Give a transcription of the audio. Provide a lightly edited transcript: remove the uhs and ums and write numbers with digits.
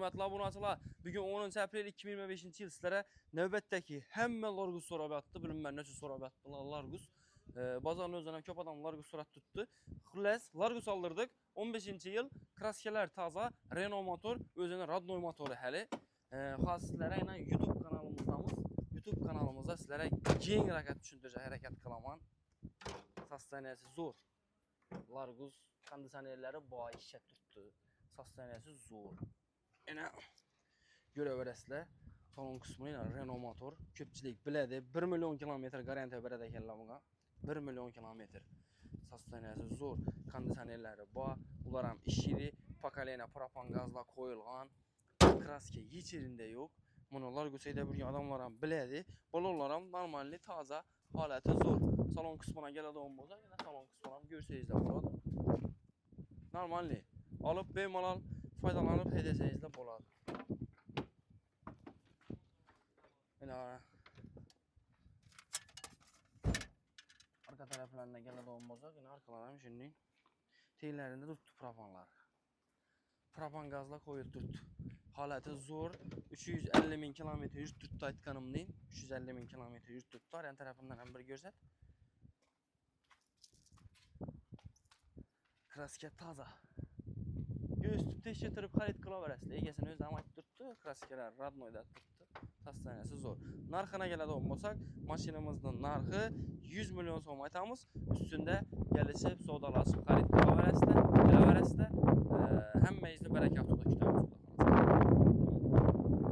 hörmətli abunəçilər, bugün 10 aprel 2025-ci il sizlərə növbətdəki həmmə Largus sorabatdı. Bilin mən necə sorabatdılar Largus. Bazarın özünə köp adam Largus sorat tutdu. Xülas Largus aldırdıq. 15-ci il kraskelər taza, Renault motor, özünün Radnoy motoru həli. Xas sizlərə ilə YouTube kanalımızda sizlərə gen rəqət düşündürəcək hərəkət qılaman. Sastaniyəsi zor. Largus kondisionerləri bu ay işə tutdu. Sastaniyəsi zor. Yenə görə verəsilə salon qismi ilə Renault motor köpçilik bilədi. 1 milyon kilometr garantiya verədək eləməyə. 1 milyon kilometr. Sastaniyəsi zor. Kondisionerləri bu. Bunlar həm işiri, pakalena propan qazla qoyulğan. Kraske heç yerində yox. Bunu Largus edə bilən adamlar həm bilədi. Bunlar həm normalni taza haləti zor. Salon qismına gələdə olmazsa, yenə salon qismına görsəyiz də burada. Normalni alıp bemalal faydalanıp edəcəyinizdə boladı. Yine arka taraflarına gelen olmazsa yine arkalarım şimdi teylerinde tuttu propanlar. Propan gazla koyup tuttu. Halatı zor. 350.000 kilometre yurt tuttu aytkanımdayım. 350.000 kilometre yurt tuttu. Yan tarafından hem bir görsət. Kraske taza. Üstüpte işe tırıp xarid qıla verəsilə. Egesini özü ama tuttu. Kraskeler Radnoy'da tuttu. Sastaniyəsi zor. Narxına gələdə olmasaq, maşinimizin narxı 100 milyon so'm aytamiz. Üstündə gəlişib, sodalaşıb, xarid qıla verəsilə. Həmməyizdə bərəkət oda kütəmiz.